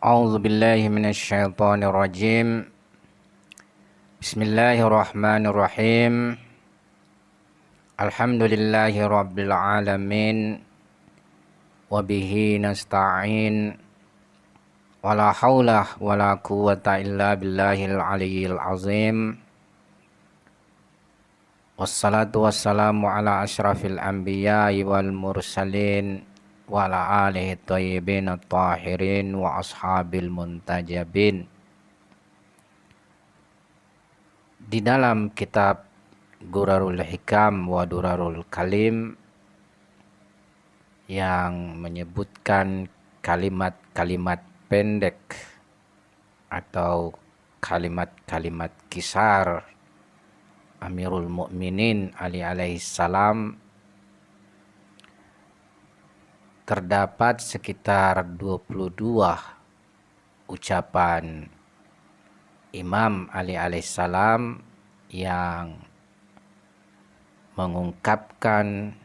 A'udzu billahi minasyaitonir rajim. Bismillahirrahmanirrahim. Alhamdulillahi rabbil alamin. Wa bihi nasta'in. Wala haula wala quwwata illa billahil aliyyil azim. Wassalatu wassalamu ala asyrafil anbiya'i wal mursalin wa ala alihi thayyibin at-tahirin wa ashabil muntajabin. Di dalam kitab Ghurarul Hikam wa Durarul Kalim yang menyebutkan kalimat-kalimat pendek atau kalimat-kalimat kisar Amirul Mukminin Ali alaihi salam, terdapat sekitar 22 ucapan Imam Ali alaihissalam yang mengungkapkan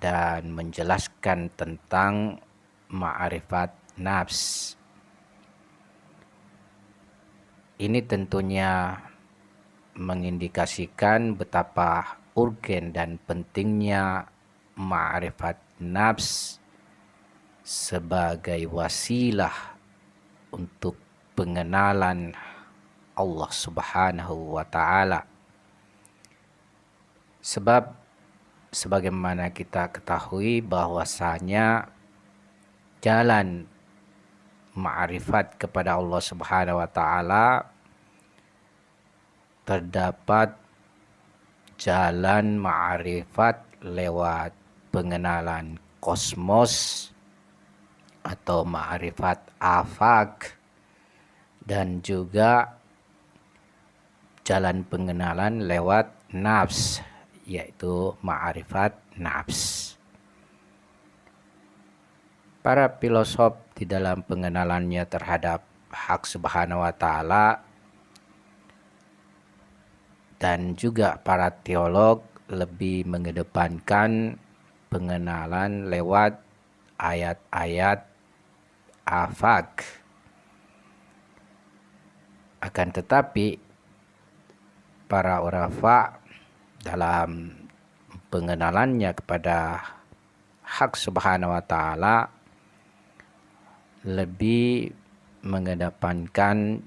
dan menjelaskan tentang ma'rifat nafs. Ini tentunya mengindikasikan betapa urgen dan pentingnya ma'rifat nafs sebagai wasilah untuk pengenalan Allah Subhanahu wa Ta'ala. Sebab sebagaimana kita ketahui bahwasanya jalan ma'rifat kepada Allah Subhanahu wa Ta'ala terdapat jalan ma'rifat lewat pengenalan kosmos atau ma'rifat afaq, dan juga jalan pengenalan lewat nafs, yaitu ma'rifat nafs. Para filosof di dalam pengenalannya terhadap hak subhanahu wa ta'ala dan juga para teolog lebih mengedepankan pengenalan lewat ayat-ayat afaq. Akan tetapi para urafa dalam pengenalannya kepada hak subhanahu wa ta'ala lebih mengedepankan,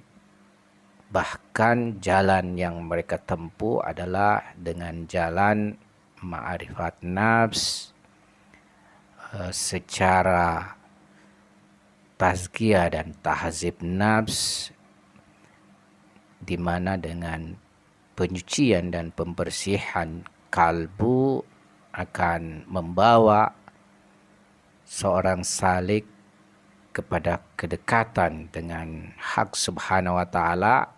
bahkan jalan yang mereka tempuh adalah dengan jalan ma'rifat nafs secara tazkiyah dan tahzib nafs, di mana dengan penyucian dan pembersihan kalbu akan membawa seorang salik kepada kedekatan dengan hak subhanahu wa ta'ala,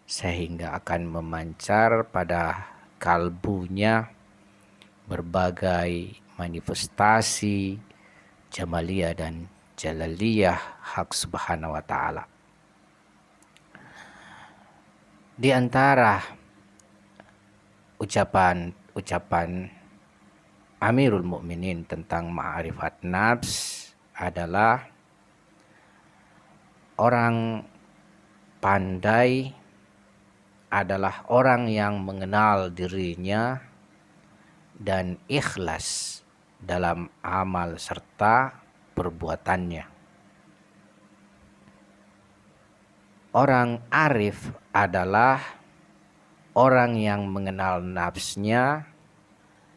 sehingga akan memancar pada kalbunya berbagai manifestasi jamaliyah dan jalaliyah hak subhanahu wa ta'ala. Di antara ucapan Amirul Mukminin tentang ma'rifat nafs adalah orang pandai adalah orang yang mengenal dirinya dan ikhlas dalam amal serta perbuatannya. Orang arif adalah orang yang mengenal nafsnya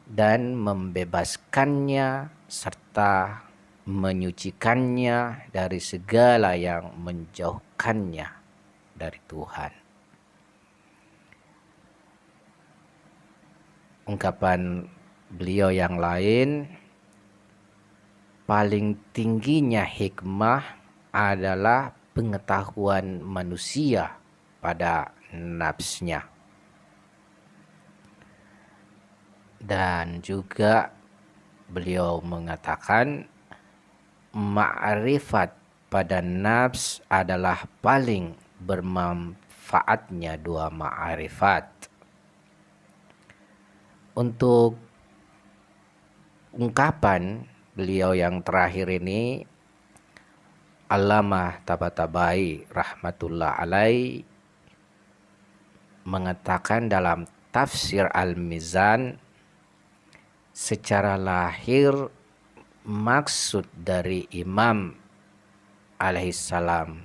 dan membebaskannya serta menyucikannya dari segala yang menjauhkannya dari Tuhan. Ungkapan beliau yang lain, paling tingginya hikmah adalah pengetahuan manusia pada nafsnya. Dan juga beliau mengatakan ma'rifat pada nafs adalah paling bermanfaatnya dua ma'rifat. Untuk ungkapan beliau yang terakhir ini Allamah Tabatabai rahmatullah alaih mengatakan dalam tafsir Al-Mizan, secara lahir maksud dari Imam alaihissalam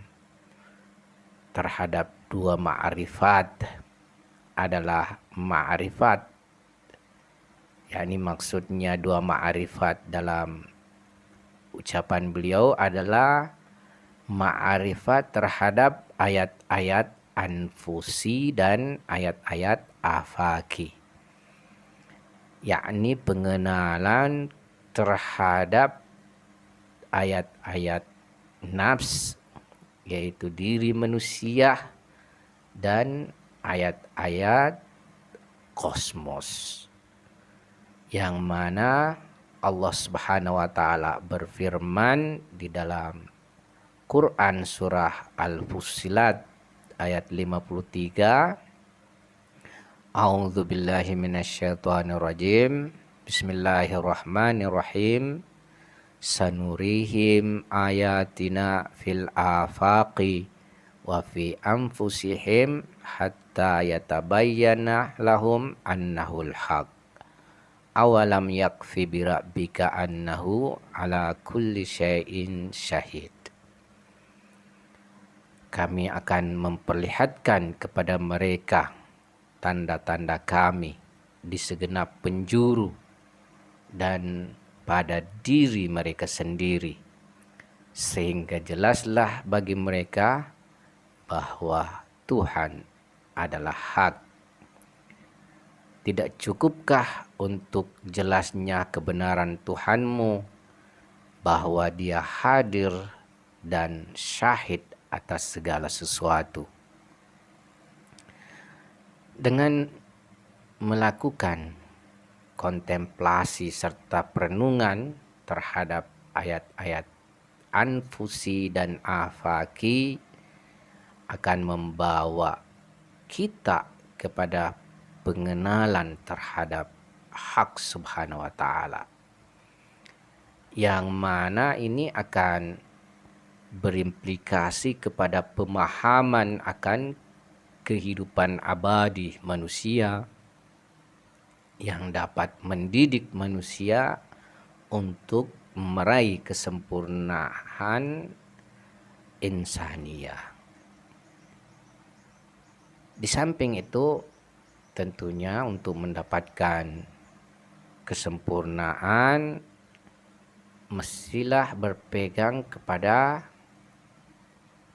terhadap dua ma'rifat adalah ma'rifat, yakni maksudnya dua ma'rifat dalam ucapan beliau adalah ma'rifat terhadap ayat-ayat anfusi dan ayat-ayat afaki, yakni pengenalan terhadap ayat-ayat nafs, yaitu diri manusia, dan ayat-ayat kosmos, yang mana Allah Subhanahu wa taala berfirman di dalam Quran surah Al-Fussilat ayat 53, A'udzu billahi minasyaitonir rajim. Bismillahirrahmanirrahim. Sanurihim ayatina fil afaqi wa fi anfusihim hatta yatabayyana lahum annahul haq. Awalam yakfi bi rabbika annahu ala kulli syai'in syahid. Kami akan memperlihatkan kepada mereka tanda-tanda kami di segenap penjuru dan pada diri mereka sendiri, sehingga jelaslah bagi mereka bahwa Tuhan adalah hak. Tidak cukupkah untuk jelasnya kebenaran Tuhanmu, bahwa Dia hadir dan syahid atas segala sesuatu? Dengan melakukan kontemplasi serta perenungan terhadap ayat-ayat anfusi dan afaki akan membawa kita kepada pengenalan terhadap hak Subhanahu wa taala, yang mana ini akan berimplikasi kepada pemahaman akan kehidupan abadi manusia, yang dapat mendidik manusia untuk meraih kesempurnaan insaniyah. Di samping itu, tentunya untuk mendapatkan kesempurnaan mestilah berpegang kepada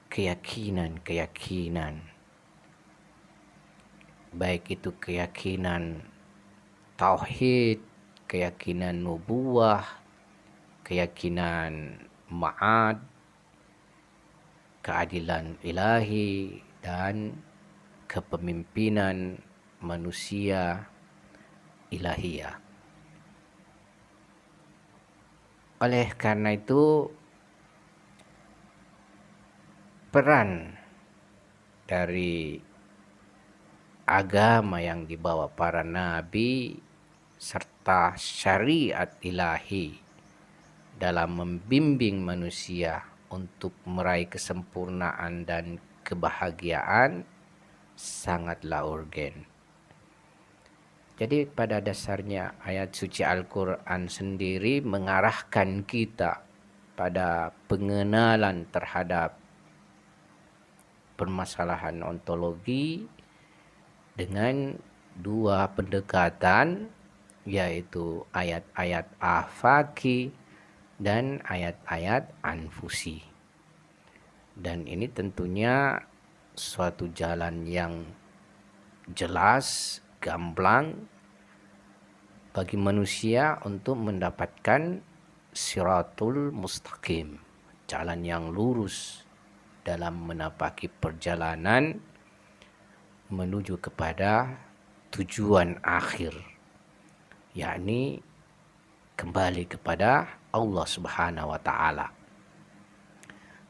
keyakinan, baik itu keyakinan tauhid, keyakinan nubuwah, keyakinan ma'ad, keadilan ilahi, dan kepemimpinan manusia ilahiyah. Oleh karena itu, peran dari agama yang dibawa para nabi serta syariat ilahi dalam membimbing manusia untuk meraih kesempurnaan dan kebahagiaan sangatlah urgen. Jadi pada dasarnya ayat suci Al-Quran sendiri mengarahkan kita pada pengenalan terhadap permasalahan ontologi dengan dua pendekatan, yaitu ayat-ayat afaki dan ayat-ayat anfusi. Dan ini tentunya suatu jalan yang jelas, gamblang bagi manusia untuk mendapatkan siratul mustaqim, jalan yang lurus dalam menapaki perjalanan menuju kepada tujuan akhir, yakni kembali kepada Allah Subhanahu wa taala.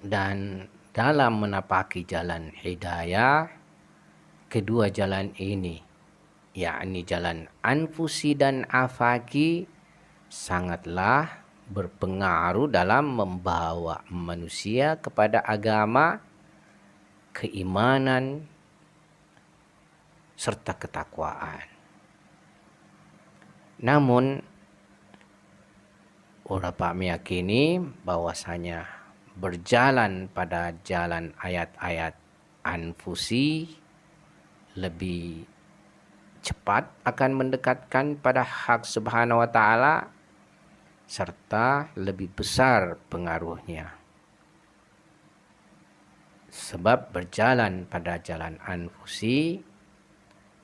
Dan dalam menapaki jalan hidayah, kedua jalan ini, yakni jalan anfusi dan afaki, sangatlah berpengaruh dalam membawa manusia kepada agama, keimanan, serta ketakwaan. Namun, ulama meyakini bahwasanya berjalan pada jalan ayat-ayat anfusi lebih cepat akan mendekatkan pada hak Subhanahu wa taala serta lebih besar pengaruhnya. Sebab berjalan pada jalan anfusi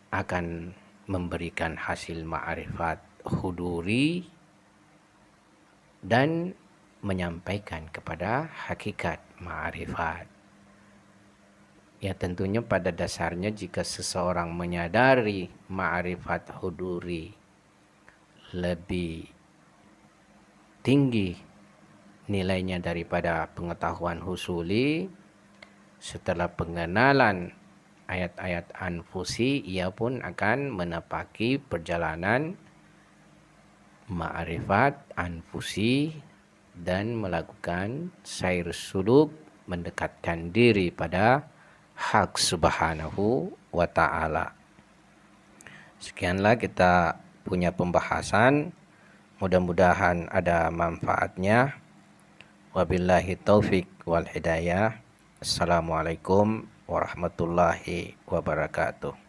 akan memberikan hasil ma'rifat huduri dan menyampaikan kepada hakikat ma'rifat. Ya tentunya pada dasarnya jika seseorang menyadari ma'rifat huduri lebih tinggi nilainya daripada pengetahuan husuli, setelah pengenalan ayat-ayat anfusi, ia pun akan menapaki perjalanan ma'rifat anfusi dan melakukan sair suluk mendekatkan diri pada hak Subhanahu wa ta'ala. Sekianlah kita punya pembahasan, mudah-mudahan ada manfaatnya. Wabillahi taufik wal hidayah. Assalamualaikum warahmatullahi wabarakatuh.